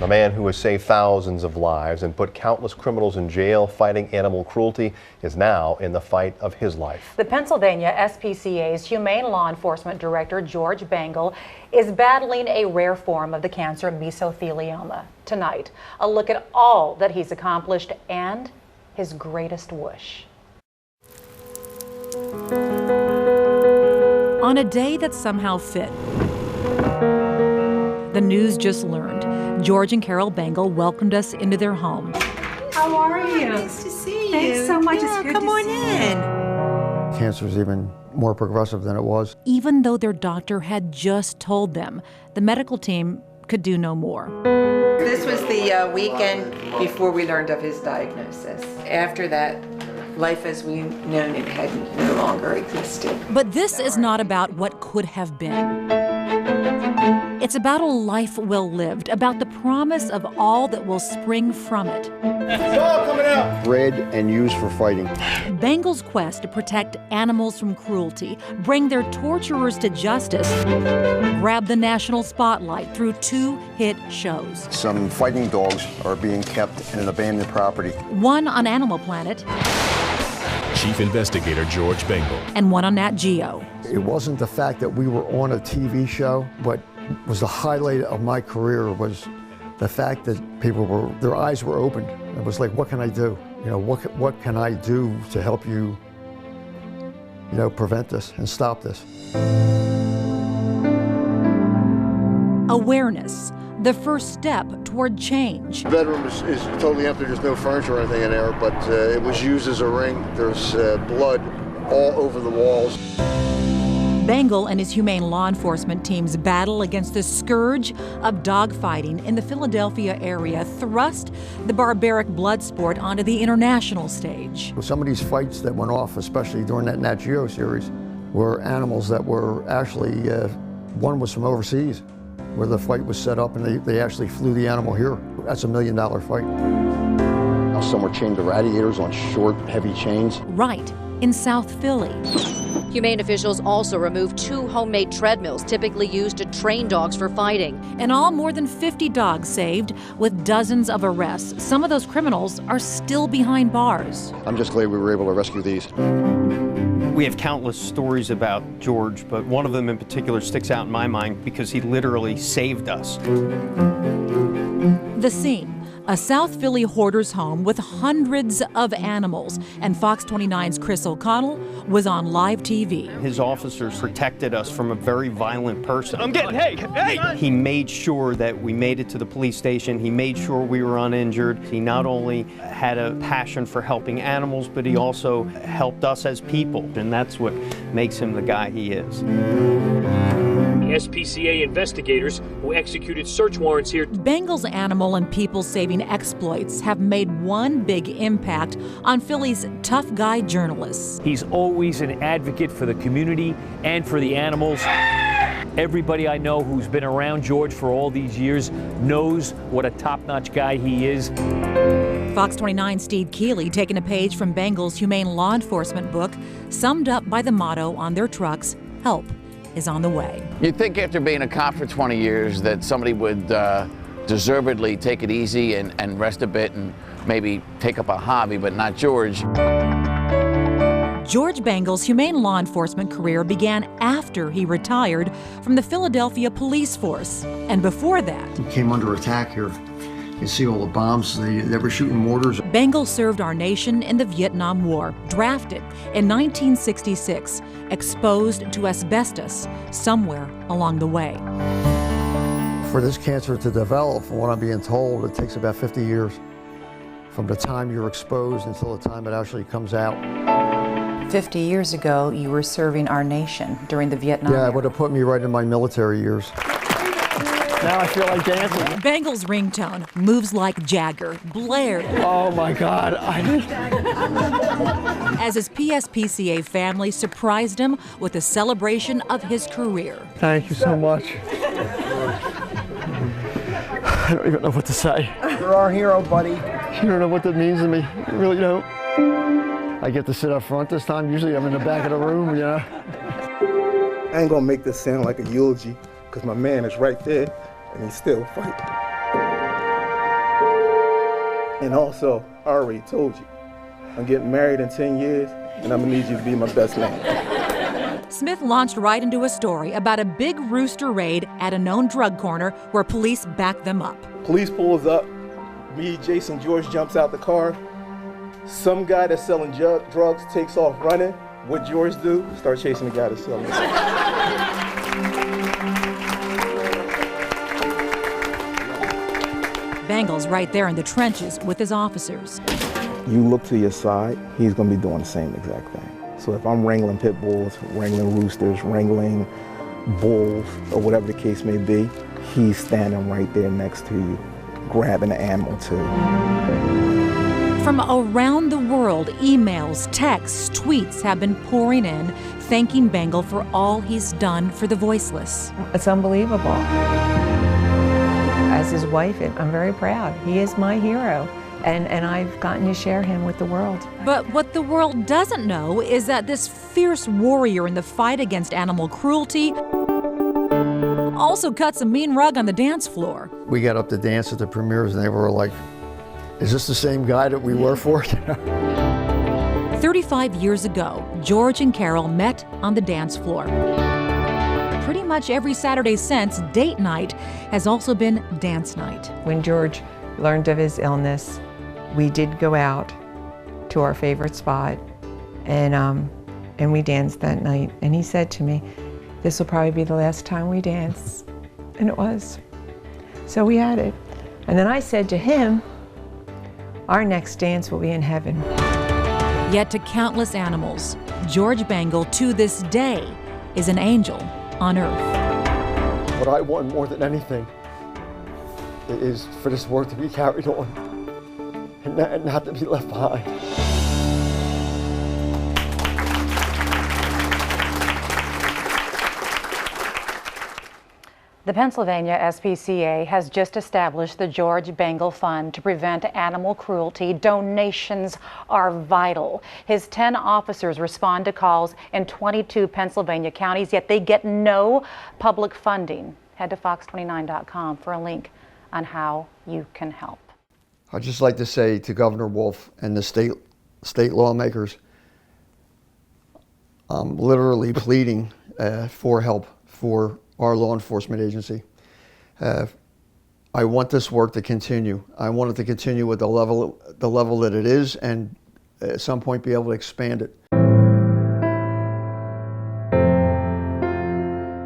A man who has saved thousands of lives and put countless criminals in jail fighting animal cruelty is now in the fight of his life. The Pennsylvania SPCA's Humane Law Enforcement Director, George Bengal, is battling a rare form of the cancer, mesothelioma. Tonight, a look at all that he's accomplished and his greatest wish. On a day that somehow fit, the news just learned George and Carol Bengal welcomed us into their home. How are you? Nice to see you. Thanks so much. Yeah, It's good come to on see in. Cancer is even more progressive than it was. Even though their doctor had just told them the medical team could do no more. This was the weekend before we learned of his diagnosis. After that, life as we've known it had no longer existed. But this is not about what could have been. It's about a life well lived, about the promise of all that will spring from it. It's all coming out. Bred and used for fighting. Bengal's quest to protect animals from cruelty, bring their torturers to justice, grab the national spotlight through 2 hit shows. Some fighting dogs are being kept in an abandoned property. One on Animal Planet. Chief Investigator George Bengal. And one on Nat Geo. It wasn't the fact that we were on a TV show. What was the highlight of my career was the fact that their eyes were opened. It was like, what can I do? You know, what can I do to help you, prevent this and stop this? Awareness, the first step toward change. The bedroom is totally empty. There's no furniture or anything in there, but it was used as a ring. There's blood all over the walls. Bengal and his humane law enforcement team's battle against the scourge of dogfighting in the Philadelphia area thrust the barbaric blood sport onto the international stage. Some of these fights that went off, especially during that Nat Geo series, were animals that were actually, one was from overseas, where the fight was set up and they actually flew the animal here. That's $1 million fight. Some were chained to radiators on short, heavy chains. Right in South Philly. Humane officials also removed 2 homemade treadmills typically used to train dogs for fighting. In all, more than 50 dogs saved, with dozens of arrests. Some of those criminals are still behind bars. I'm just glad we were able to rescue these. We have countless stories about George, but one of them in particular sticks out in my mind because he literally saved us. The scene. A South Philly hoarder's home with hundreds of animals, and Fox 29's Chris O'Connell was on live TV. His officers protected us from a very violent person. Hey! He made sure that we made it to the police station. He made sure we were uninjured. He not only had a passion for helping animals, but he also helped us as people, and that's what makes him the guy he is. SPCA investigators who executed search warrants here. Bengal's animal and people-saving exploits have made one big impact on Philly's tough guy journalists. He's always an advocate for the community and for the animals. Everybody I know who's been around George for all these years knows what a top-notch guy he is. Fox 29's Steve Keeley, taking a page from Bengal's humane law enforcement book, summed up by the motto on their trucks, "Help is on the way." You'd think after being a cop for 20 years that somebody would deservedly take it easy and rest a bit and maybe take up a hobby, but not George. George Bengal's humane law enforcement career began after he retired from the Philadelphia police force. And before that, We came under attack here. You see all the bombs, they were shooting mortars. Bengal served our nation in the Vietnam War, drafted in 1966, exposed to asbestos somewhere along the way. For this cancer to develop, from what I'm being told, it takes about 50 years from the time you're exposed until the time it actually comes out. 50 years ago, you were serving our nation during the Vietnam War. Yeah, it would have put me right in my military years. Now I feel like dancing. Bengal's ringtone, Moves Like Jagger, blared. Oh my God. As his PSPCA family surprised him with a celebration of his career. Thank you so much. I don't even know what to say. You're our hero, buddy. You don't know what that means to me. You really don't. I get to sit up front this time. Usually I'm in the back of the room, I ain't gonna make this sound like a eulogy, because my man is right there, and he's still fighting. And also, I already told you, I'm getting married in 10 years, and I'm gonna need you to be my best man. Smith launched right into a story about a big rooster raid at a known drug corner where police backed them up. Police pulls up, me, Jason, George jumps out the car. Some guy that's selling drugs takes off running. What George do? Start chasing the guy that's selling drugs. Bengal's right there in the trenches with his officers. You look to your side, he's gonna be doing the same exact thing. So if I'm wrangling pit bulls, wrangling roosters, wrangling bulls, or whatever the case may be, he's standing right there next to you, grabbing the animal too. From around the world, emails, texts, tweets have been pouring in, thanking Bengal for all he's done for the voiceless. It's unbelievable. As his wife, I'm very proud. He is my hero, and I've gotten to share him with the world. But what the world doesn't know is that this fierce warrior in the fight against animal cruelty also cuts a mean rug on the dance floor. We got up to dance at the premieres and they were like, is this the same guy that we were for? 35 years ago, George and Carol met on the dance floor. Pretty much every Saturday since, date night has also been dance night. When George learned of his illness, we did go out to our favorite spot, and we danced that night. And he said to me, "This will probably be the last time we dance," and it was. So we had it. And then I said to him, "Our next dance will be in heaven." Yet to countless animals, George Bengal, to this day, is an angel on earth. What I want more than anything is for this work to be carried on and not to be left behind. The Pennsylvania SPCA has just established the George Bengal Fund to prevent animal cruelty. Donations are vital. His 10 officers respond to calls in 22 Pennsylvania counties, yet they get no public funding. Head to fox29.com for a link on how you can help. I'd just like to say to Governor Wolf and the state lawmakers, I'm literally pleading for help for our law enforcement agency. I want this work to continue. I want it to continue with the level that it is, and at some point be able to expand it.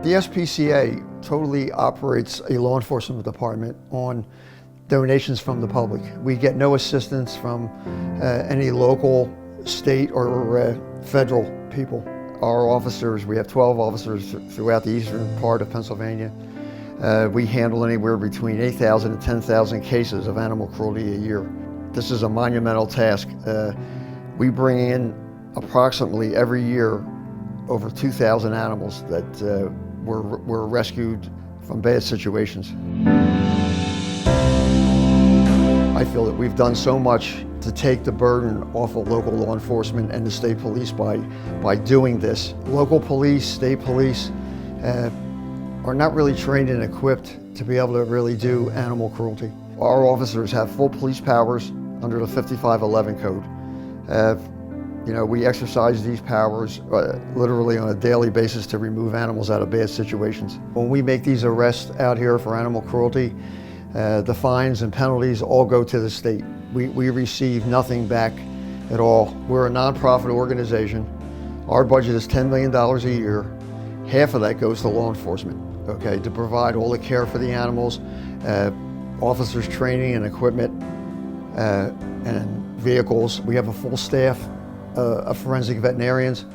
The SPCA totally operates a law enforcement department on donations from the public. We get no assistance from any local, state, or federal people. Our officers, we have 12 officers throughout the eastern part of Pennsylvania. We handle anywhere between 8,000 and 10,000 cases of animal cruelty a year. This is a monumental task. We bring in approximately every year over 2,000 animals that were rescued from bad situations. I feel that we've done so much to take the burden off of local law enforcement and the state police by doing this. Local police, state police are not really trained and equipped to be able to really do animal cruelty. Our officers have full police powers under the 5511 code. You know, we exercise these powers literally on a daily basis to remove animals out of bad situations. When we make these arrests out here for animal cruelty, the fines and penalties all go to the state. We receive nothing back at all. We're a nonprofit organization. Our budget is $10 million a year. Half of that goes to law enforcement, okay, to provide all the care for the animals, officers training and equipment, and vehicles. We have a full staff of forensic veterinarians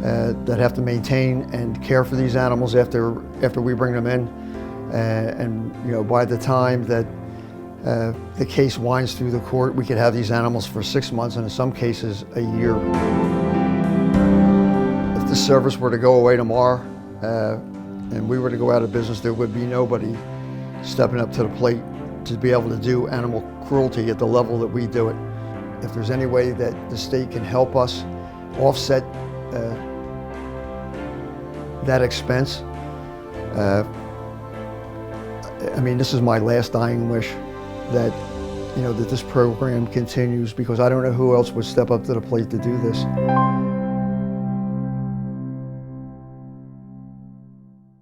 that have to maintain and care for these animals after we bring them in. And you know, by the time that the case winds through the court, we could have these animals for 6 months and in some cases a year. If the service were to go away tomorrow and we were to go out of business, there would be nobody stepping up to the plate to be able to do animal cruelty at the level that we do it. If there's any way that the state can help us offset that expense, I mean, this is my last dying wish, that that this program continues, because I don't know who else would step up to the plate to do this.